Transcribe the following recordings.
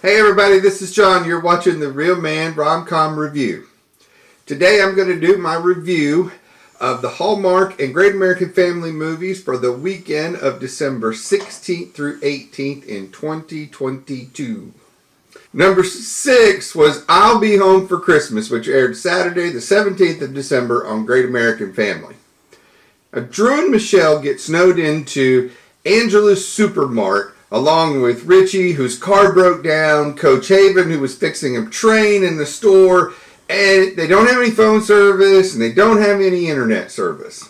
Hey everybody, this is John. You're watching the Real Man Rom-Com Review. Today I'm going to do my review of the Hallmark and Great American Family movies for the weekend of December 16th through 18th in 2022. Number 6 was I'll Be Home for Christmas, which aired Saturday the 17th of December on Great American Family. Now, Drew and Michelle get snowed into Angela's Supermart along with Richie, whose car broke down, Coach Haven, who was fixing a train in the store, and they don't have any phone service, and they don't have any internet service.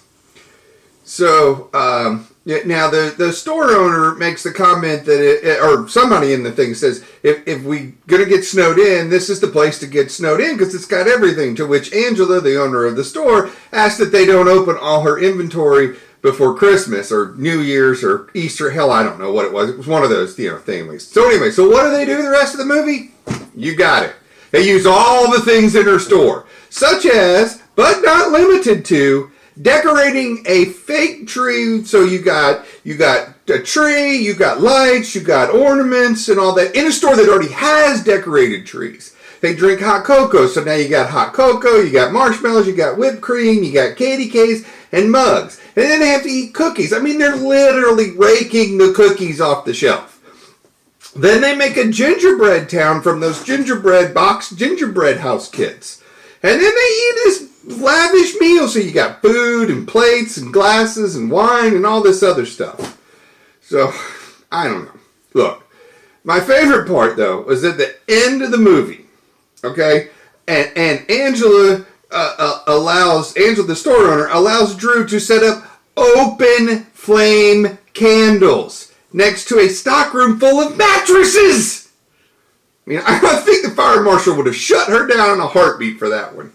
So, now the store owner makes the comment that, or somebody in the thing says, if we gonna get snowed in, this is the place to get snowed in, because it's got everything, to which Angela, the owner of the store, asks that they don't open all her inventory before Christmas or New Year's or Easter. Hell, I don't know what it was. It was one of those, things. So anyway, so what do they do the rest of the movie? You got it. They use all the things in her store, such as, but not limited to, decorating a fake tree. So you got a tree, you got lights, you got ornaments and all that in a store that already has decorated trees. They drink hot cocoa, so now you got hot cocoa, you got marshmallows, you got whipped cream, you got candy canes and mugs. And then they have to eat cookies. I mean, they're literally raking the cookies off the shelf. Then they make a gingerbread town from those gingerbread house kits. And then they eat this lavish meal, so you got food and plates and glasses and wine and all this other stuff. So, I don't know. Look, my favorite part, though, was at the end of the movie, okay? And Angela the store owner, allows Drew to set up open flame candles next to a stockroom full of mattresses. I mean, I think the fire marshal would have shut her down in a heartbeat for that one.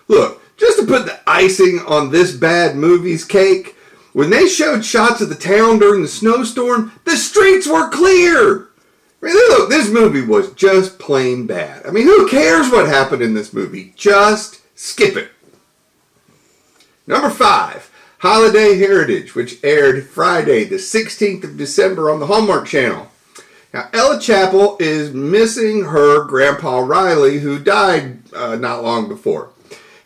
Look, just to put the icing on this bad movie's cake, when they showed shots of the town during the snowstorm, the streets were clear. I mean, look, this movie was just plain bad. I mean, who cares what happened in this movie? Just skip it. Number 5, Holiday Heritage, which aired Friday the 16th of December on the Hallmark Channel. Now, Ella Chappell is missing her Grandpa Riley, who died not long before.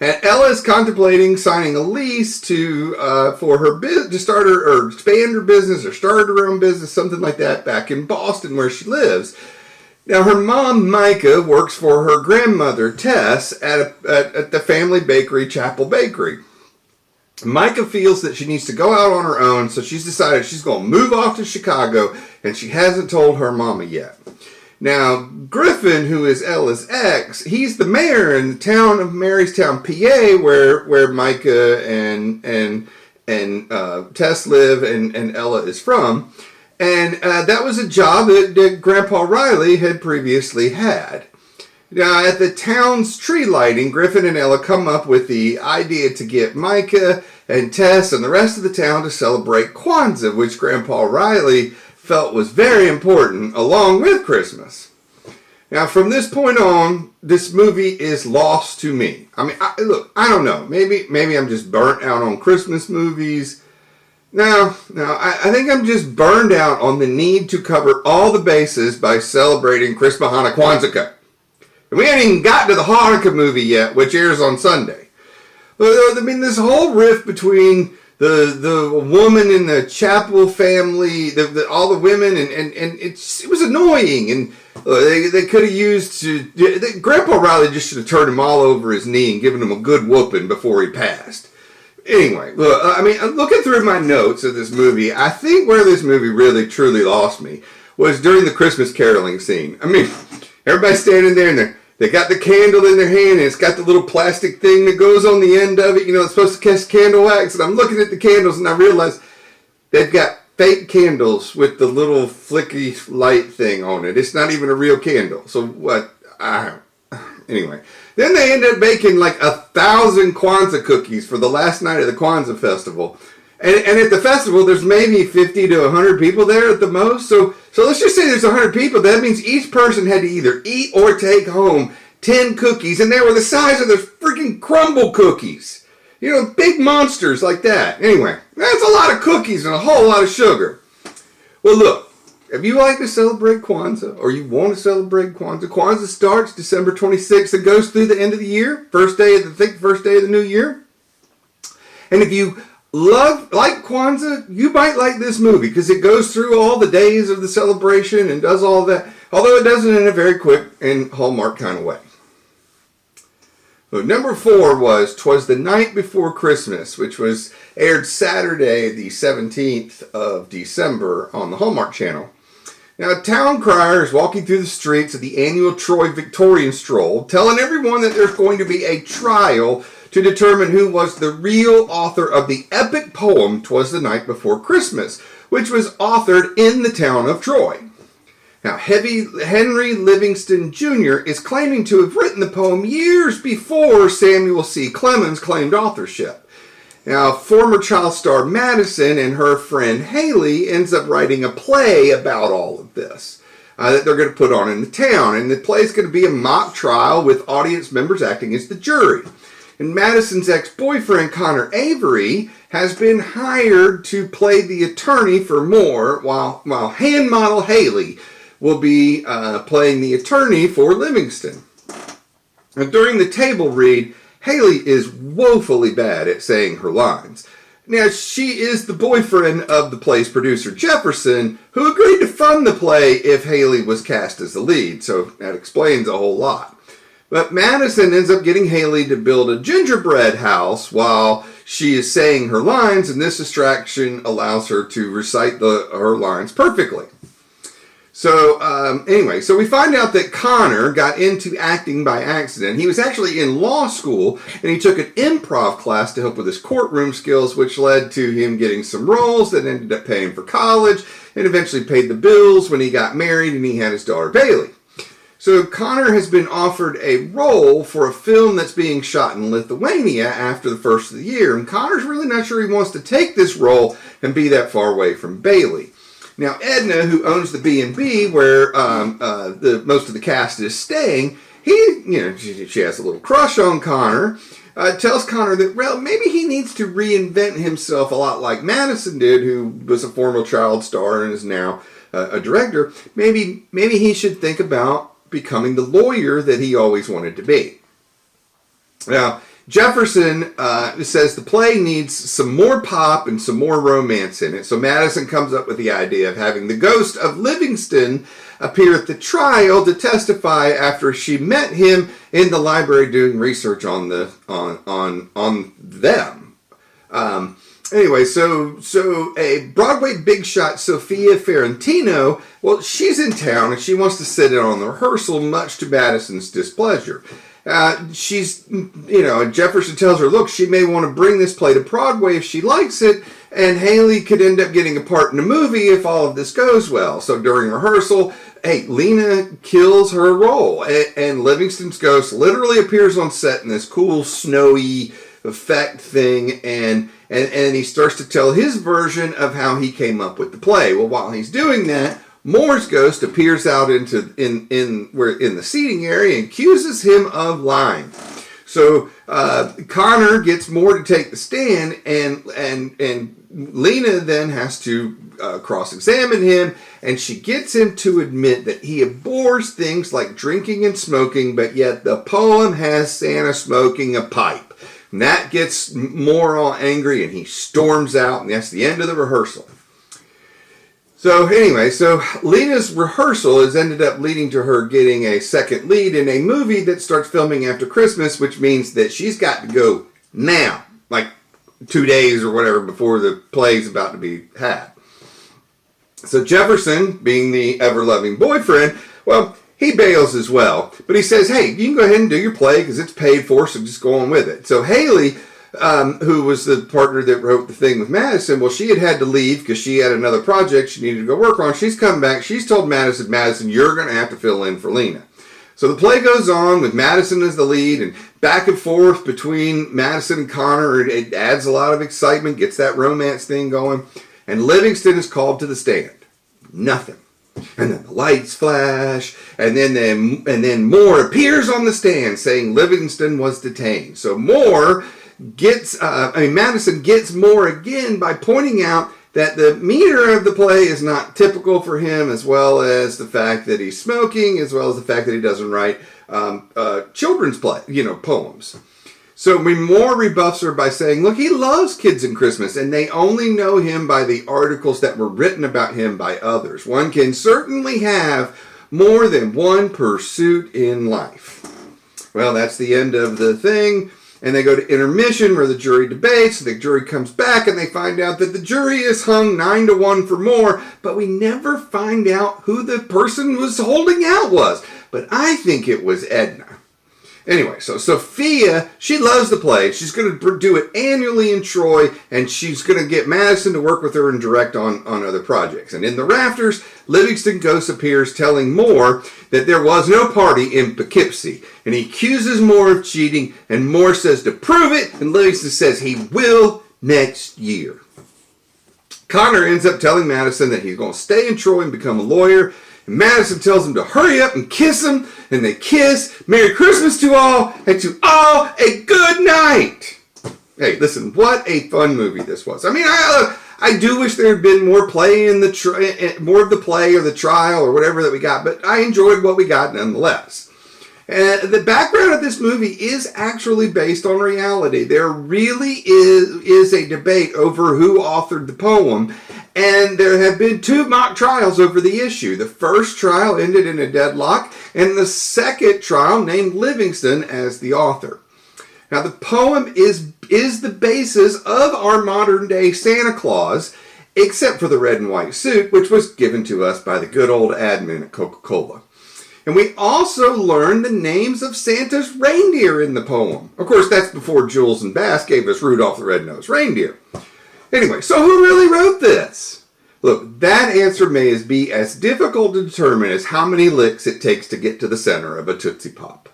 And Ella is contemplating signing a lease for her to start or expand her business or start her own business, something like that, back in Boston where she lives. Now, her mom, Micah, works for her grandmother, Tess, at the family bakery, Chappell Bakery. Micah feels that she needs to go out on her own, so she's decided she's going to move off to Chicago, and she hasn't told her mama yet. Now, Griffin, who is Ella's ex, he's the mayor in the town of Marystown, PA, where Micah and Tess live and Ella is from. And that was a job that Grandpa Riley had previously had. Now, at the town's tree lighting, Griffin and Ella come up with the idea to get Micah and Tess and the rest of the town to celebrate Kwanzaa, which Grandpa Riley felt was very important, along with Christmas. Now, from this point on, this movie is lost to me. I mean, look, I don't know. Maybe I'm just burnt out on Christmas movies. No, I think I'm just burned out on the need to cover all the bases by celebrating Christmas, Hanukkah, Kwanzaa. And we haven't even gotten to the Hanukkah movie yet, which airs on Sunday. I mean, this whole rift between the woman in the Chappell family, all the women, and it was annoying. And they could have used Grandpa Riley just should have turned him all over his knee and given him a good whooping before he passed. Anyway, look, I mean, looking through my notes of this movie, I think where this movie really, truly lost me was during the Christmas caroling scene. I mean, everybody's standing there and they got the candle in their hand, and it's got the little plastic thing that goes on the end of it. You know, it's supposed to catch candle wax. And I'm looking at the candles, and I realize they've got fake candles with the little flicky light thing on it. It's not even a real candle. So what? Anyway. Then they ended up baking like 1,000 Kwanzaa cookies for the last night of the Kwanzaa festival. And at the festival, there's maybe 50 to 100 people there at the most. So let's just say there's 100 people. That means each person had to either eat or take home 10 cookies. And they were the size of those freaking crumble cookies. You know, big monsters like that. Anyway, that's a lot of cookies and a whole lot of sugar. Well, look, if you like to celebrate Kwanzaa, or you want to celebrate Kwanzaa, Kwanzaa starts December 26th and goes through the end of the year, first day of the new year. And if you like Kwanzaa, you might like this movie because it goes through all the days of the celebration and does all that, although it does it in a very quick and Hallmark kind of way. So number 4 was 'Twas the Night Before Christmas, which was aired Saturday, the 17th of December on the Hallmark Channel. Now, a town crier is walking through the streets of the annual Troy Victorian Stroll, telling everyone that there's going to be a trial to determine who was the real author of the epic poem 'Twas the Night Before Christmas, which was authored in the town of Troy. Now, Henry Livingston Jr. is claiming to have written the poem years before Samuel C. Clemens claimed authorship. Now, former child star Madison and her friend Haley ends up writing a play about all of this that they're going to put on in the town. And the play is going to be a mock trial with audience members acting as the jury. And Madison's ex-boyfriend, Connor Avery, has been hired to play the attorney for Moore, while hand model Haley will be playing the attorney for Livingston. Now, during the table read, Haley is woefully bad at saying her lines. Now, she is the boyfriend of the play's producer, Jefferson, who agreed to fund the play if Haley was cast as the lead, so that explains a whole lot. But Madison ends up getting Haley to build a gingerbread house while she is saying her lines, and this distraction allows her to recite her lines perfectly. So, anyway, so we find out that Connor got into acting by accident. He was actually in law school, and he took an improv class to help with his courtroom skills, which led to him getting some roles that ended up paying for college, and eventually paid the bills when he got married and he had his daughter Bailey. So Connor has been offered a role for a film that's being shot in Lithuania after the first of the year, and Connor's really not sure he wants to take this role and be that far away from Bailey. Now, Edna, who owns the B&B where most of the cast is staying, she has a little crush on Connor, tells Connor that, well, maybe he needs to reinvent himself a lot like Madison did, who was a former child star and is now a director. Maybe he should think about becoming the lawyer that he always wanted to be. Now, Jefferson says the play needs some more pop and some more romance in it. So Madison comes up with the idea of having the ghost of Livingston appear at the trial to testify after she met him in the library doing research on them. Anyway, so a Broadway big shot, Sophia Ferrantino, well, she's in town and she wants to sit in on the rehearsal, much to Madison's displeasure. Jefferson tells her, look, she may want to bring this play to Broadway if she likes it, and Haley could end up getting a part in the movie if all of this goes well. So during rehearsal, Lena kills her role, and Livingston's ghost literally appears on set in this cool snowy effect thing, and he starts to tell his version of how he came up with the play. Well, while he's doing that, Moore's ghost appears out in the seating area and accuses him of lying. So Connor gets Moore to take the stand, and Lena then has to cross-examine him, and she gets him to admit that he abhors things like drinking and smoking, but yet the poem has Santa smoking a pipe. And that gets Moore all angry, and he storms out, and that's the end of the rehearsal. So anyway, Lena's rehearsal has ended up leading to her getting a second lead in a movie that starts filming after Christmas, which means that she's got to go now, like 2 days or whatever before the play's about to be had. So Jefferson, being the ever-loving boyfriend, well, he bails as well. But he says, hey, you can go ahead and do your play because it's paid for, so just go on with it. So Haley, who was the partner that wrote the thing with Madison, well, she had to leave because she had another project she needed to go work on. She's come back. She's told Madison, you're going to have to fill in for Lena. So the play goes on with Madison as the lead, and back and forth between Madison and Connor. It adds a lot of excitement, gets that romance thing going. And Livingston is called to the stand. Nothing. And then the lights flash, and then Moore appears on the stand saying Livingston was detained. So Madison gets Moore again by pointing out that the meter of the play is not typical for him, as well as the fact that he's smoking, as well as the fact that he doesn't write children's poems. So Moore rebuffs her by saying, look, he loves Kids in Christmas, and they only know him by the articles that were written about him by others. One can certainly have more than one pursuit in life. Well, that's the end of the thing, and they go to intermission where the jury debates. The jury comes back, and they find out that the jury is hung 9-1 for Moore, but we never find out who the person was holding out was. But I think it was Edna. Anyway, so Sophia, she loves the play. She's going to do it annually in Troy, and she's going to get Madison to work with her and direct on other projects. And in the rafters, Livingston Ghost appears telling Moore that there was no party in Poughkeepsie. And he accuses Moore of cheating, and Moore says to prove it, and Livingston says he will next year. Connor ends up telling Madison that he's going to stay in Troy and become a lawyer. Madison tells him to hurry up and kiss him, and they kiss. Merry Christmas to all, and to all a good night. Hey, listen, what a fun movie this was. I mean, I do wish there had been more play more of the play or the trial or whatever that we got, but I enjoyed what we got nonetheless. And the background of this movie is actually based on reality. There really is a debate over who authored the poem, and there have been 2 mock trials over the issue. The first trial ended in a deadlock, and the second trial named Livingston as the author. Now, the poem is the basis of our modern-day Santa Claus, except for the red and white suit, which was given to us by the good old admin at Coca-Cola. And we also learn the names of Santa's reindeer in the poem. Of course, that's before Jules and Bass gave us Rudolph the Red-Nosed Reindeer. Anyway, so who really wrote this? Look, that answer may be as difficult to determine as how many licks it takes to get to the center of a Tootsie Pop.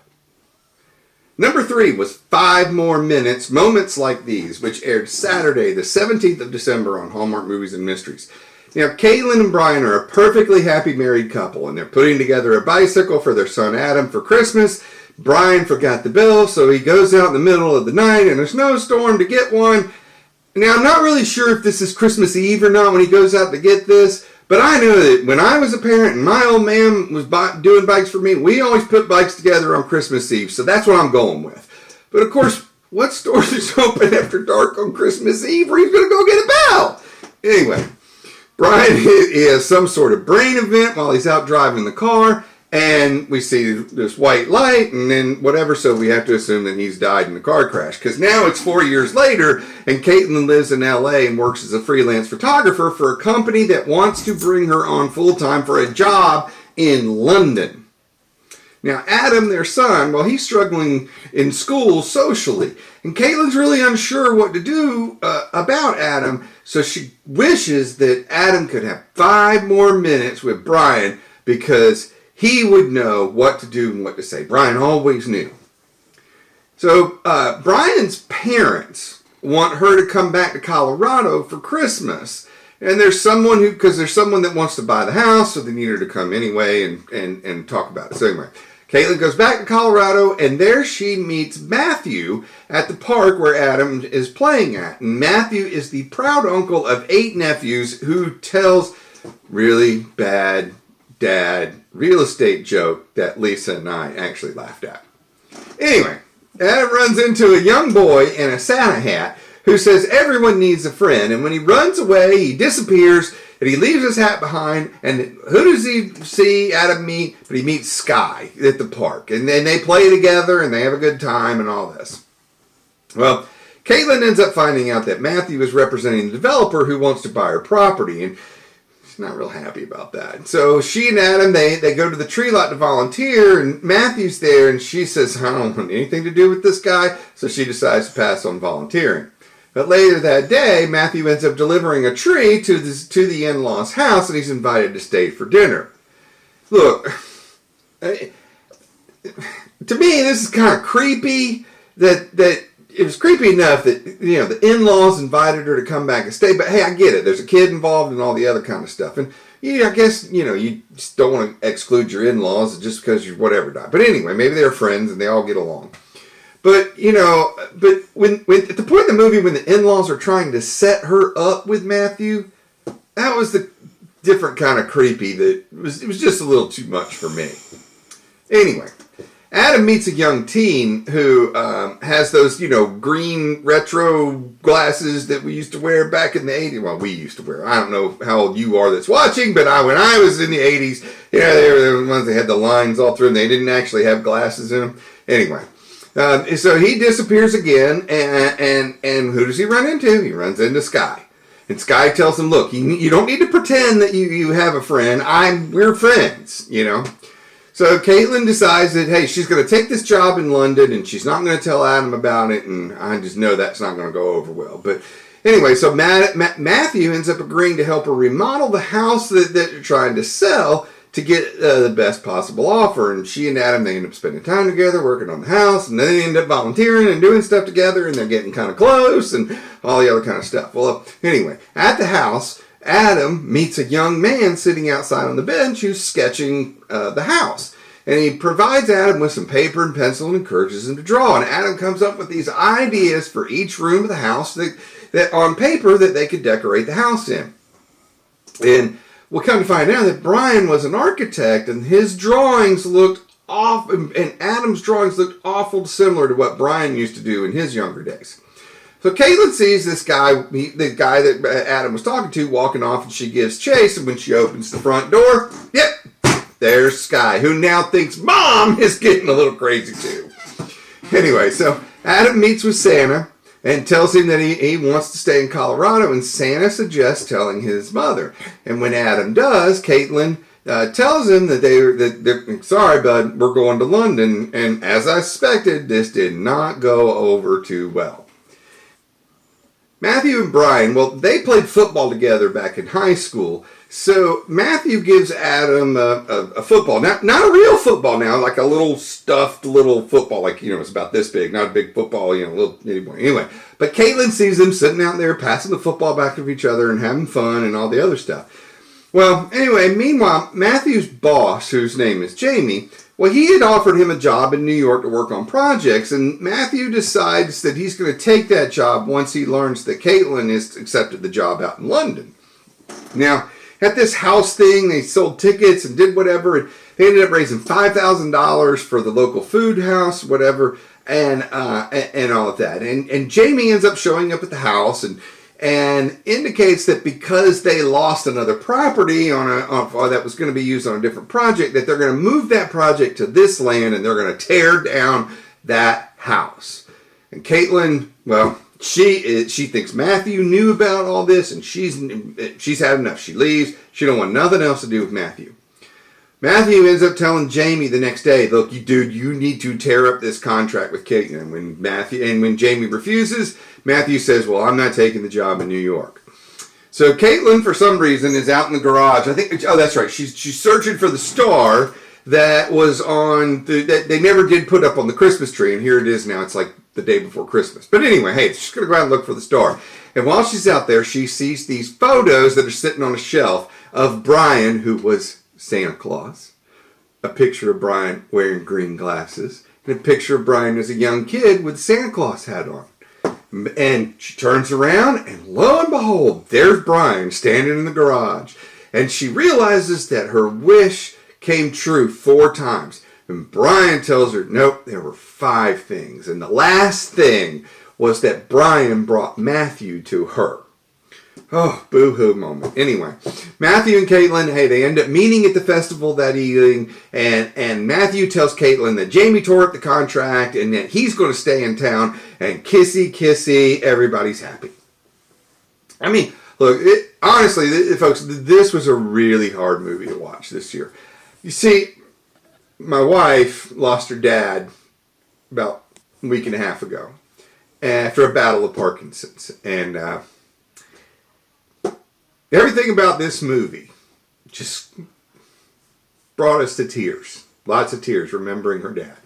Number 3 was 5 More Minutes, Moments Like These, which aired Saturday, the 17th of December on Hallmark Movies and Mysteries. Now, Caitlin and Brian are a perfectly happy married couple, and they're putting together a bicycle for their son Adam for Christmas. Brian forgot the bill, so he goes out in the middle of the night in a snowstorm to get one. Now, I'm not really sure if this is Christmas Eve or not when he goes out to get this, but I know that when I was a parent and my old man was doing bikes for me, we always put bikes together on Christmas Eve, so that's what I'm going with. But of course, what store is open after dark on Christmas Eve where he's going to go get a bell? Anyway, Brian has some sort of brain event while he's out driving the car, and we see this white light and then whatever, so we have to assume that he's died in a car crash. Because now it's 4 years later, and Caitlin lives in L.A. and works as a freelance photographer for a company that wants to bring her on full-time for a job in London. Now, Adam, their son, well, he's struggling in school socially, and Caitlin's really unsure what to do about Adam, so she wishes that Adam could have 5 more minutes with Brian because he would know what to do and what to say. Brian always knew. So Brian's parents want her to come back to Colorado for Christmas. And there's someone that wants to buy the house, so they need her to come anyway and talk about it. So anyway, Caitlin goes back to Colorado, and there she meets Matthew at the park where Adam is playing at. And Matthew is the proud uncle of 8 nephews who tells really bad dad real estate joke that Lisa and I actually laughed at. Anyway, Adam runs into a young boy in a Santa hat who says everyone needs a friend, and when he runs away, he disappears, and he leaves his hat behind, and who does he see Adam meet? But he meets Sky at the park, and then they play together, and they have a good time, and all this. Well, Caitlin ends up finding out that Matthew is representing the developer who wants to buy her property, and she's not real happy about that. So she and Adam, they go to the tree lot to volunteer, and Matthew's there, and she says, I don't want anything to do with this guy, so she decides to pass on volunteering. But later that day, Matthew ends up delivering a tree to the in-laws' house, and he's invited to stay for dinner. Look, to me, this is kind of creepy. That it was creepy enough that the in-laws invited her to come back and stay. But hey, I get it. There's a kid involved and all the other kind of stuff. And I guess you just don't want to exclude your in-laws just because you're whatever died. But anyway, maybe they're friends and they all get along. But, when at the point in the movie when the in-laws are trying to set her up with Matthew, that was the different kind of creepy it was just a little too much for me. Anyway, Adam meets a young teen who has those, green retro glasses that we used to wear back in the 80s. Well, we used to wear. I don't know how old you are that's watching, but when I was in the 80s, they were the ones that had the lines all through them. They didn't actually have glasses in them. Anyway, so he disappears again, and who does he run into? He runs into Sky. And Sky tells him, look, you don't need to pretend that you have a friend. We're friends, So Caitlin decides that, hey, she's going to take this job in London, and she's not going to tell Adam about it, and I just know that's not going to go over well. But anyway, so Matthew ends up agreeing to help her remodel the house that they're trying to sell to get the best possible offer. And she and Adam, they end up spending time together, working on the house, and then they end up volunteering and doing stuff together, and they're getting kind of close, and all the other kind of stuff. Well, anyway, at the house, Adam meets a young man sitting outside on the bench who's sketching the house. And he provides Adam with some paper and pencil and encourages him to draw. And Adam comes up with these ideas for each room of the house that on paper that they could decorate the house in. And we'll come to find out that Brian was an architect, and his drawings looked off, and Adam's drawings looked awful similar to what Brian used to do in his younger days. So Caitlin sees this guy, the guy that Adam was talking to, walking off, and she gives chase. And when she opens the front door, yep, there's Sky, who now thinks Mom is getting a little crazy too. Anyway, so Adam meets with Santa and tells him that he wants to stay in Colorado, and Santa suggests telling his mother. And when Adam does, Caitlin tells him that they're sorry, bud, we're going to London. And as I suspected, this did not go over too well. Matthew and Brian, well, they played football together back in high school. So Matthew gives Adam a football. Not a real football now, like a little stuffed little football, like, it's about this big, not a big football, a little anymore. Anyway, but Caitlin sees them sitting out there passing the football back to each other and having fun and all the other stuff. Well, anyway, meanwhile, Matthew's boss, whose name is Jamie, well, he had offered him a job in New York to work on projects, and Matthew decides that he's going to take that job once he learns that Caitlin has accepted the job out in London. Now, at this house thing, they sold tickets and did whatever, and they ended up raising $5,000 for the local food house, whatever, and all of that. And Jamie ends up showing up at the house and indicates that because they lost another property that was going to be used on a different project, that they're going to move that project to this land and they're going to tear down that house. And Caitlin, well, she thinks Matthew knew about all this, and she's had enough. She leaves. She don't want nothing else to do with Matthew. Matthew ends up telling Jamie the next day, look, you need to tear up this contract with Caitlin. And when Jamie refuses, Matthew says, well, I'm not taking the job in New York. So Caitlin, for some reason, is out in the garage. I think, that's right. She's searching for the star that was on, that they never did put up on the Christmas tree. And here it is now. It's like the day before Christmas. But anyway, hey, she's going to go out and look for the star. And while she's out there, she sees these photos that are sitting on a shelf of Brian, who was Santa Claus, a picture of Brian wearing green glasses, and a picture of Brian as a young kid with a Santa Claus hat on. And she turns around, and lo and behold, there's Brian standing in the garage. And she realizes that her wish came true 4 times. And Brian tells her, nope, there were 5 things. And the last thing was that Brian brought Matthew to her. Oh, boo-hoo moment. Anyway, Matthew and Caitlin, hey, they end up meeting at the festival that evening, and Matthew tells Caitlin that Jamie tore up the contract and that he's going to stay in town, and kissy, everybody's happy. I mean, look, honestly, folks, this was a really hard movie to watch this year. You see, my wife lost her dad about a week and a half ago after a battle of Parkinson's, and everything about this movie just brought us to tears. Lots of tears remembering her dad.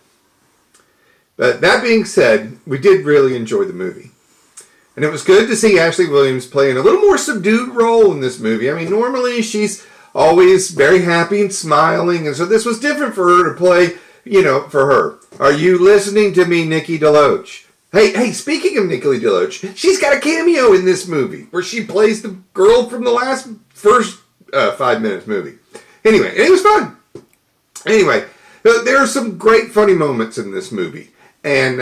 But that being said, we did really enjoy the movie. And it was good to see Ashley Williams playing a little more subdued role in this movie. I mean, normally she's always very happy and smiling. And so this was different for her to play, for her. Are you listening to me, Nikki DeLoach? Hey, speaking of Nikki DeLoach, she's got a cameo in this movie where she plays the girl from the last first 5 minutes movie. Anyway, it was fun. Anyway, there are some great funny moments in this movie. And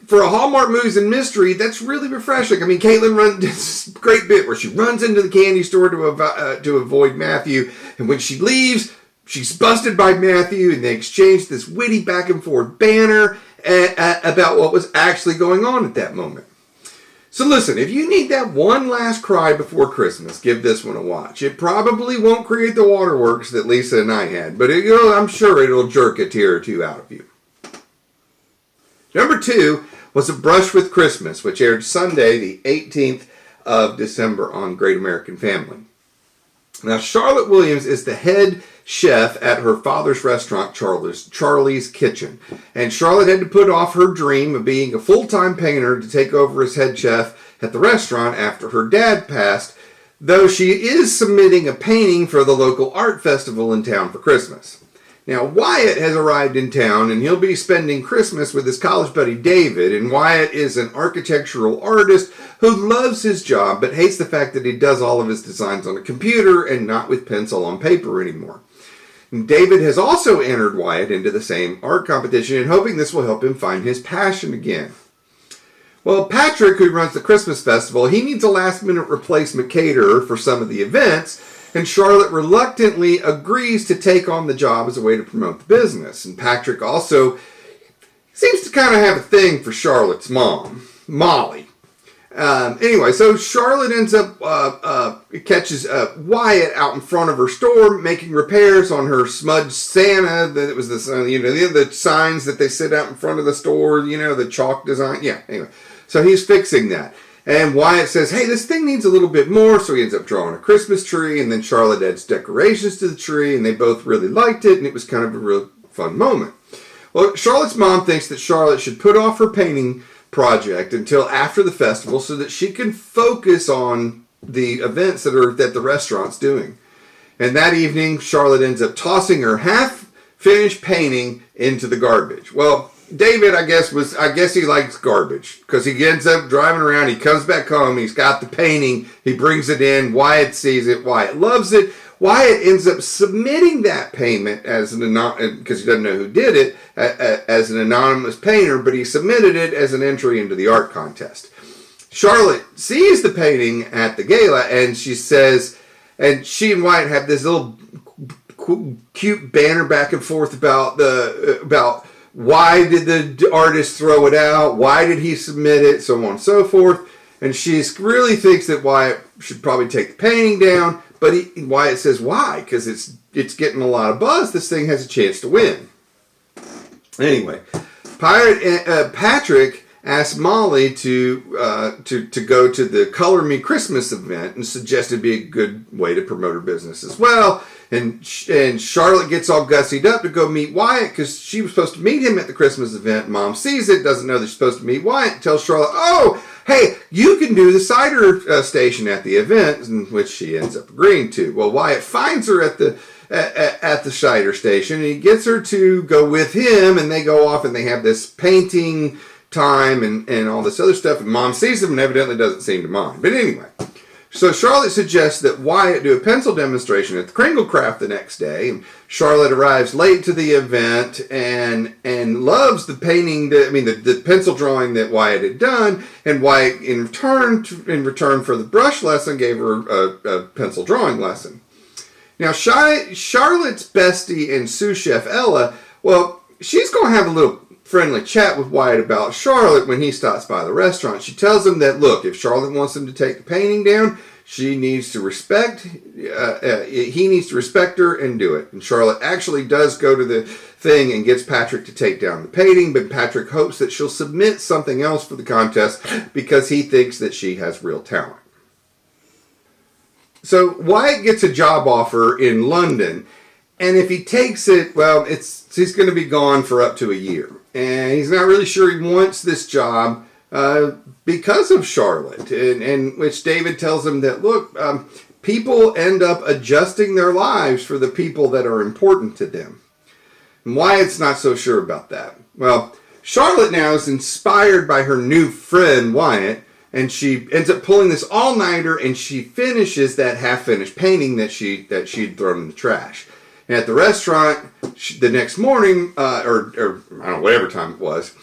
for a Hallmark movies and mystery, that's really refreshing. I mean, Caitlin runs this great bit where she runs into the candy store to avoid Matthew. And when she leaves, she's busted by Matthew, and they exchange this witty back and forth banter about what was actually going on at that moment. So listen, if you need that one last cry before Christmas, give this one a watch. It probably won't create the waterworks that Lisa and I had, but I'm sure it'll jerk a tear or two out of you. Number 2 was A Brush with Christmas, which aired Sunday, the 18th of December on Great American Family. Now, Charlotte Williams is the head chef at her father's restaurant, Charlie's Kitchen. And Charlotte had to put off her dream of being a full-time painter to take over as head chef at the restaurant after her dad passed, though she is submitting a painting for the local art festival in town for Christmas. Now, Wyatt has arrived in town, and he'll be spending Christmas with his college buddy David, and Wyatt is an architectural artist who loves his job, but hates the fact that he does all of his designs on a computer and not with pencil on paper anymore. And David has also entered Wyatt into the same art competition, and hoping this will help him find his passion again. Well, Patrick, who runs the Christmas festival, he needs a last-minute replacement caterer for some of the events, and Charlotte reluctantly agrees to take on the job as a way to promote the business. And Patrick also seems to kind of have a thing for Charlotte's mom, Molly. Anyway, so Charlotte ends up, catches Wyatt out in front of her store making repairs on her smudged Santa. That was the signs that they sit out in front of the store, the chalk design. Yeah, anyway. So he's fixing that. And Wyatt says, hey, this thing needs a little bit more. So he ends up drawing a Christmas tree. And then Charlotte adds decorations to the tree. And they both really liked it. And it was kind of a real fun moment. Well, Charlotte's mom thinks that Charlotte should put off her painting project until after the festival so that she can focus on the events that the restaurant's doing. And that evening, Charlotte ends up tossing her half-finished painting into the garbage. Well, David, I guess he likes garbage because he ends up driving around. He comes back home. He's got the painting. He brings it in. Wyatt sees it. Wyatt loves it. Wyatt ends up submitting that payment because he doesn't know who did it, as an anonymous painter, but he submitted it as an entry into the art contest. Charlotte sees the painting at the gala, and she says, and she and Wyatt have this little cute banter back and forth about why did the artist throw it out, why did he submit it, so on and so forth. And she really thinks that Wyatt should probably take the painting down, but Wyatt says, why? Because it's getting a lot of buzz. This thing has a chance to win. Anyway, Patrick asked Molly to go to the Color Me Christmas event and suggested it'd be a good way to promote her business as well. And Charlotte gets all gussied up to go meet Wyatt because she was supposed to meet him at the Christmas event. Mom sees it, doesn't know that she's supposed to meet Wyatt, tells Charlotte, oh, hey, you can do the cider station at the event, in which she ends up agreeing to. Well, Wyatt finds her at the cider station, and he gets her to go with him, and they go off and they have this painting time and all this other stuff, and Mom sees them and evidently doesn't seem to mind. But anyway, so Charlotte suggests that Wyatt do a pencil demonstration at the Kringle Craft the next day, and Charlotte arrives late to the event and loves the painting, the pencil drawing that Wyatt had done, and Wyatt in return for the brush lesson gave her a pencil drawing lesson. Now Charlotte's bestie and sous chef Ella, well, she's going to have a little friendly chat with Wyatt about Charlotte when he stops by the restaurant. She tells him that, look, if Charlotte wants him to take the painting down, he needs to respect her and do it. And Charlotte actually does go to the thing and gets Patrick to take down the painting, but Patrick hopes that she'll submit something else for the contest because he thinks that she has real talent. So Wyatt gets a job offer in London, and if he takes it, well, he's going to be gone for up to a year. And he's not really sure he wants this job because of Charlotte, and which David tells him that, look, people end up adjusting their lives for the people that are important to them. And Wyatt's not so sure about that. Well, Charlotte now is inspired by her new friend, Wyatt, And she ends up pulling this all-nighter, and she finishes that half-finished painting that she'd thrown in the trash. And at the restaurant, the next morning, or I don't know, whatever time it was,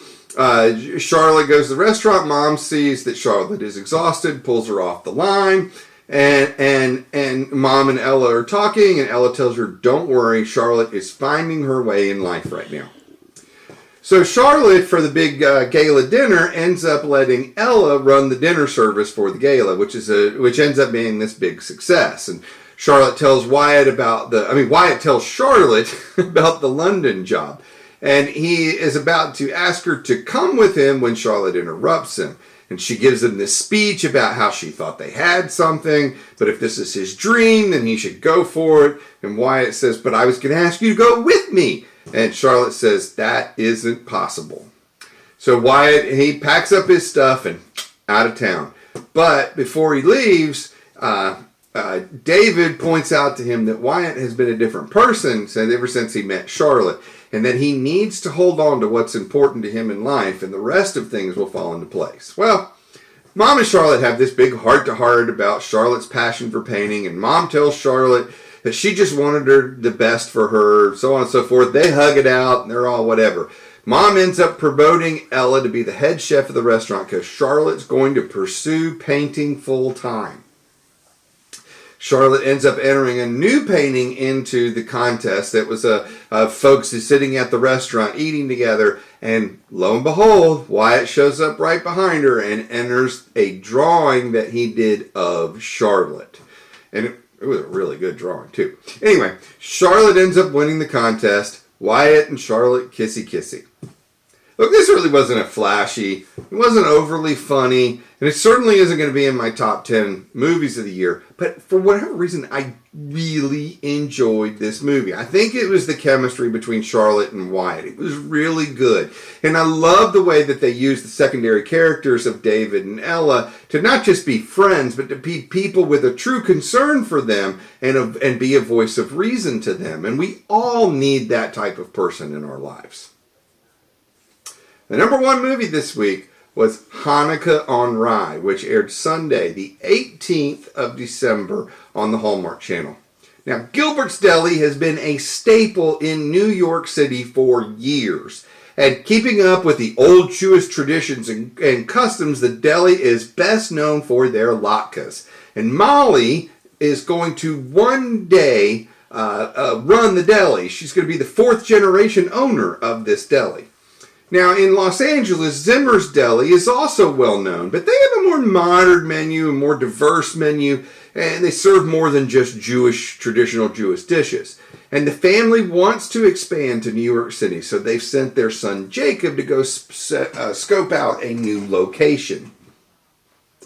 Charlotte goes to the restaurant. Mom sees that Charlotte is exhausted, pulls her off the line, and Mom and Ella are talking, and Ella tells her, "Don't worry, Charlotte is finding her way in life right now." So Charlotte, for the big gala dinner, ends up letting Ella run the dinner service for the gala, which ends up being this big success. And Charlotte tells Wyatt Wyatt tells Charlotte about the London job. And he is about to ask her to come with him when Charlotte interrupts him. And she gives him this speech about how she thought they had something, but if this is his dream, then he should go for it. And Wyatt says, "But I was going to ask you to go with me." And Charlotte says, "That isn't possible." So Wyatt, he packs up his stuff and out of town. But before he leaves, David points out to him that Wyatt has been a different person ever since he met Charlotte, and that he needs to hold on to what's important to him in life, and the rest of things will fall into place. Well, Mom and Charlotte have this big heart-to-heart about Charlotte's passion for painting, and Mom tells Charlotte that she just wanted her the best for her, so on and so forth. They hug it out, and they're all whatever. Mom ends up promoting Ella to be the head chef of the restaurant because Charlotte's going to pursue painting full-time. Charlotte ends up entering a new painting into the contest that was folks sitting at the restaurant eating together, and lo and behold, Wyatt shows up right behind her and enters a drawing that he did of Charlotte. And it was a really good drawing, too. Anyway, Charlotte ends up winning the contest. Wyatt and Charlotte kissy-kissy. Look, this really wasn't a flashy, it wasn't overly funny, and it certainly isn't going to be in my top 10 movies of the year, but for whatever reason, I really enjoyed this movie. I think it was the chemistry between Charlotte and Wyatt. It was really good, and I love the way that they used the secondary characters of David and Ella to not just be friends, but to be people with a true concern for them and be a voice of reason to them, and we all need that type of person in our lives. The number one movie this week was Hanukah On Rye, which aired Sunday, the 18th of December on the Hallmark Channel. Now, Gilbert's Deli has been a staple in New York City for years. And keeping up with the old Jewish traditions and customs, the deli is best known for their latkes. And Molly is going to one day run the deli. She's going to be the fourth generation owner of this deli. Now, in Los Angeles, Zimmer's Deli is also well known, but they have a more modern menu, a more diverse menu, and they serve more than just traditional Jewish dishes. And the family wants to expand to New York City, so they've sent their son Jacob to go scope out a new location.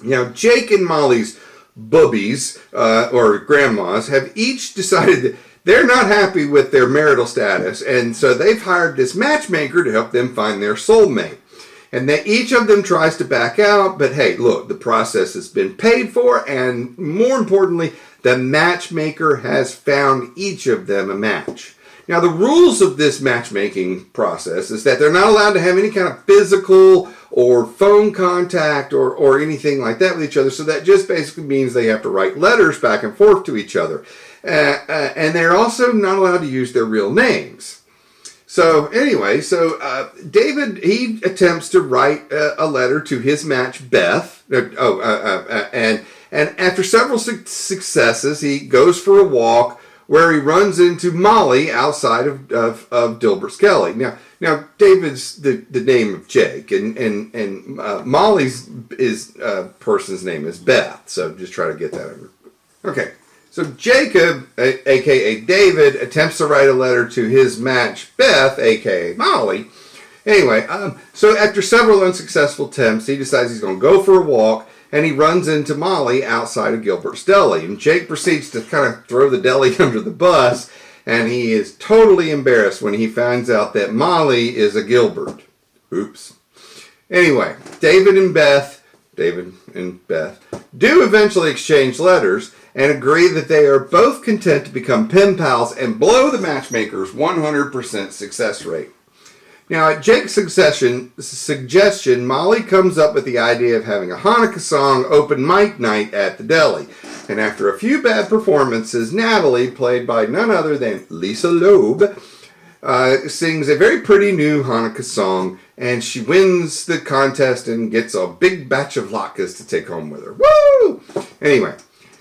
Now, Jake and Molly's bubbies, or grandmas, have each decided that they're not happy with their marital status, and so they've hired this matchmaker to help them find their soulmate. And that each of them tries to back out, but hey, look, the process has been paid for, and more importantly, the matchmaker has found each of them a match. Now, the rules of this matchmaking process is that they're not allowed to have any kind of physical or phone contact or anything like that with each other, so that just basically means they have to write letters back and forth to each other. And they're also not allowed to use their real names. So anyway, David, he attempts to write a letter to his match, Beth. And after several successes, he goes for a walk where he runs into Molly outside of Dilbert's Deli. Now David's the name of Jake, and Molly's person's name is Beth. So just try to get that over. Okay. So Jacob, a.k.a. David, attempts to write a letter to his match, Beth, a.k.a. Molly. Anyway, so after several unsuccessful attempts, he decides he's going to go for a walk, and he runs into Molly outside of Gilbert's Deli. And Jake proceeds to kind of throw the deli under the bus, and he is totally embarrassed when he finds out that Molly is a Gilbert. Oops. Anyway, David and Beth do eventually exchange letters, and agree that they are both content to become pen pals and blow the matchmaker's 100% success rate. Now, at Jake's suggestion, Molly comes up with the idea of having a Hanukah song open mic night at the deli. And after a few bad performances, Natalie, played by none other than Lisa Loeb, sings a very pretty new Hanukah song, and she wins the contest and gets a big batch of latkes to take home with her. Woo! Anyway,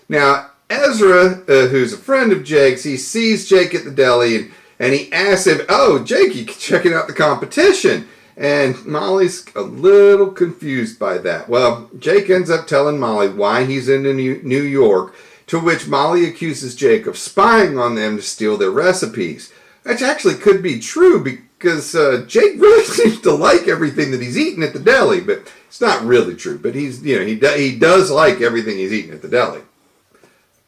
now Ezra, who's a friend of Jake's, he sees Jake at the deli, and he asks him, "Oh, Jake, you checking out the competition?" And Molly's a little confused by that. Well, Jake ends up telling Molly why he's in New York, to which Molly accuses Jake of spying on them to steal their recipes. Which actually could be true, because Jake really seems to like everything that he's eating at the deli, but it's not really true. But he does like everything he's eating at the deli.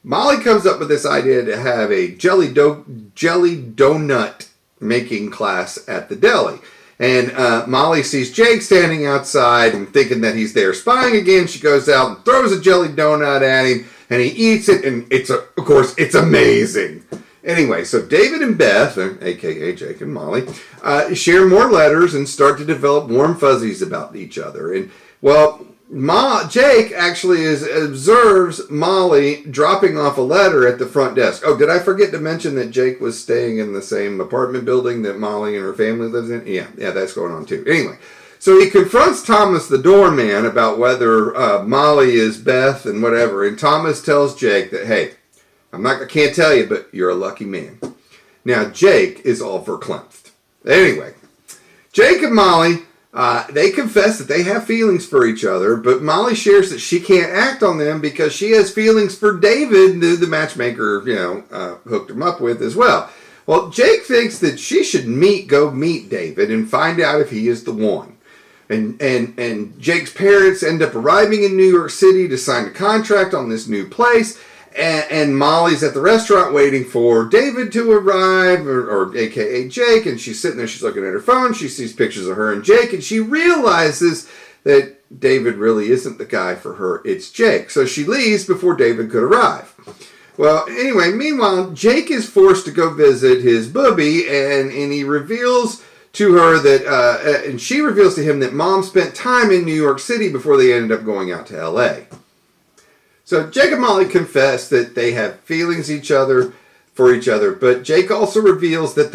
Molly comes up with this idea to have a jelly donut making class at the deli. And Molly sees Jake standing outside and thinking that he's there spying again. She goes out and throws a jelly donut at him, and he eats it, and of course, it's amazing. Anyway, so David and Beth, a.k.a. Jake and Molly, share more letters and start to develop warm fuzzies about each other. And, well, Jake actually observes Molly dropping off a letter at the front desk. Oh, did I forget to mention that Jake was staying in the same apartment building that Molly and her family lives in? Yeah, that's going on too. Anyway, so he confronts Thomas the doorman about whether Molly is Beth and whatever, and Thomas tells Jake that, hey, I can't tell you, but you're a lucky man. Now, Jake is all verklempt. Anyway, Jake and Molly, they confess that they have feelings for each other, but Molly shares that she can't act on them because she has feelings for David, who the matchmaker, hooked him up with as well. Well, Jake thinks that she should go meet David and find out if he is the one. And Jake's parents end up arriving in New York City to sign a contract on this new place. And Molly's at the restaurant waiting for David to arrive, or a.k.a. Jake, and she's sitting there, she's looking at her phone, she sees pictures of her and Jake, and she realizes that David really isn't the guy for her, it's Jake. So she leaves before David could arrive. Well, anyway, meanwhile, Jake is forced to go visit his booby, and he reveals to her that, and she reveals to him that Mom spent time in New York City before they ended up going out to L.A. So Jake and Molly confess that they have feelings for each other, but Jake also reveals that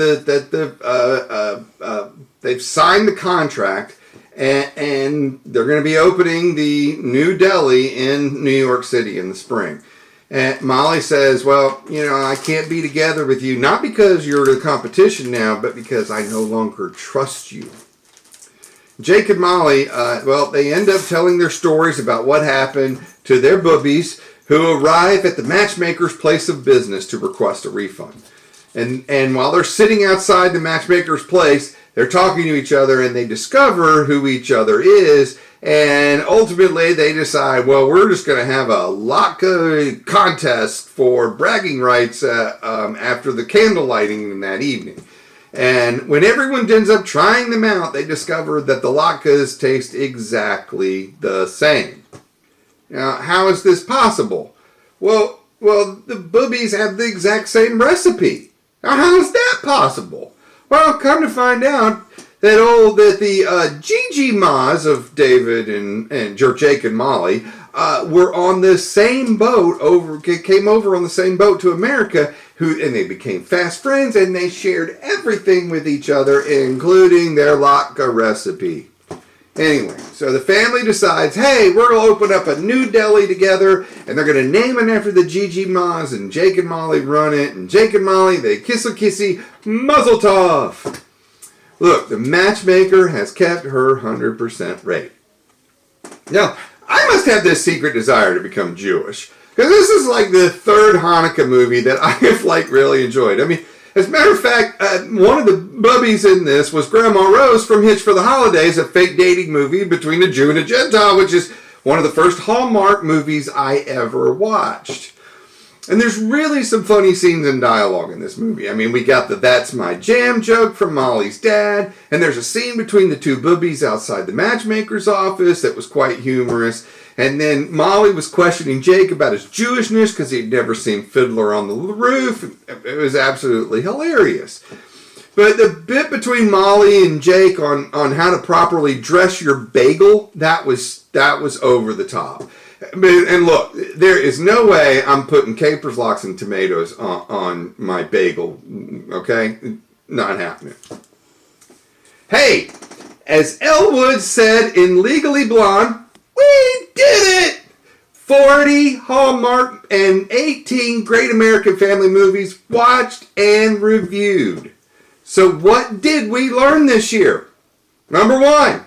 they've signed the contract and they're going to be opening the new deli in New York City in the spring. And Molly says, well, I can't be together with you, not because you're the competition now, but because I no longer trust you. Jake and Molly, they end up telling their stories about what happened to their boobies, who arrive at the matchmaker's place of business to request a refund. And while they're sitting outside the matchmaker's place, they're talking to each other, and they discover who each other is, and ultimately they decide, well, we're just going to have a latke contest for bragging rights after the candle lighting that evening. And when everyone ends up trying them out, they discover that the latkes taste exactly the same. Now, how is this possible? Well, the boobies have the exact same recipe. Now, how is that possible? Well, come to find out that the Gigi Mas of David and Jake and Molly were on the same boat came over on the same boat to America, and they became fast friends, and they shared everything with each other, including their latke recipe. Anyway, so the family decides, hey, we're going to open up a new deli together, and they're going to name it after the Gigi Mas, and Jake and Molly run it, and Jake and Molly, they kissy muzzle tov. Look, the matchmaker has kept her 100% rate. Now, I must have this secret desire to become Jewish, because this is like the third Hanukkah movie that I have really enjoyed. I mean, as a matter of fact, one of the bubbies in this was Grandma Rose from Hitch for the Holidays, a fake dating movie between a Jew and a Gentile, which is one of the first Hallmark movies I ever watched. And there's really some funny scenes and dialogue in this movie. I mean, we got the "That's my jam" joke from Molly's dad, and there's a scene between the two boobies outside the matchmaker's office that was quite humorous. And then Molly was questioning Jake about his Jewishness because he'd never seen Fiddler on the Roof. It was absolutely hilarious. But the bit between Molly and Jake on how to properly dress your bagel, that was over the top. And look, there is no way I'm putting capers, lox, and tomatoes on my bagel. Okay? Not happening. Hey, as Elwood said in Legally Blonde, we did it! 40 Hallmark and 18 Great American Family movies watched and reviewed. So what did we learn this year? Number 1,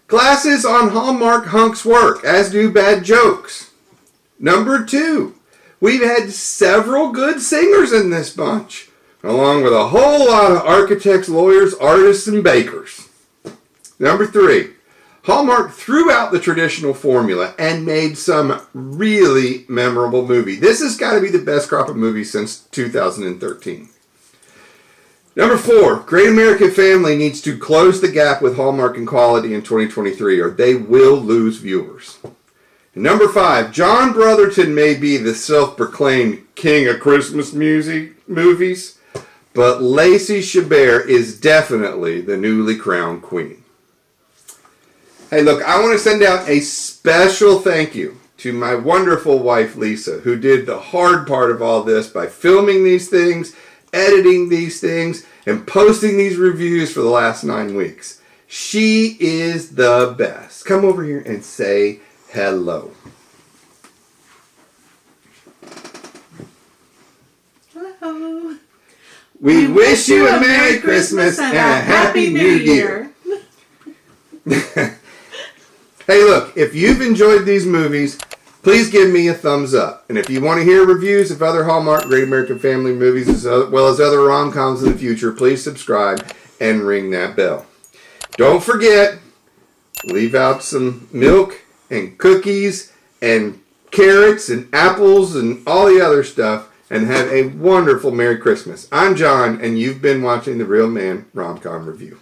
glasses on Hallmark hunks work, as do bad jokes. Number 2, we've had several good singers in this bunch, along with a whole lot of architects, lawyers, artists, and bakers. Number 3, Hallmark threw out the traditional formula and made some really memorable movies. This has got to be the best crop of movies since 2013. Number 4, Great American Family needs to close the gap with Hallmark and quality in 2023 or they will lose viewers. And number 5, John Brotherton may be the self-proclaimed king of Christmas movies, but Lacey Chabert is definitely the newly crowned queen. Hey, look, I want to send out a special thank you to my wonderful wife, Lisa, who did the hard part of all this by filming these things, editing these things, and posting these reviews for the last 9 weeks. She is the best. Come over here and say hello. Hello. We wish you a Merry Christmas and a Happy New Year. Hey, look, if you've enjoyed these movies, please give me a thumbs up. And if you want to hear reviews of other Hallmark Great American Family movies as well as other rom-coms in the future, please subscribe and ring that bell. Don't forget, leave out some milk and cookies and carrots and apples and all the other stuff and have a wonderful Merry Christmas. I'm John, and you've been watching The Real Man Rom-Com Review.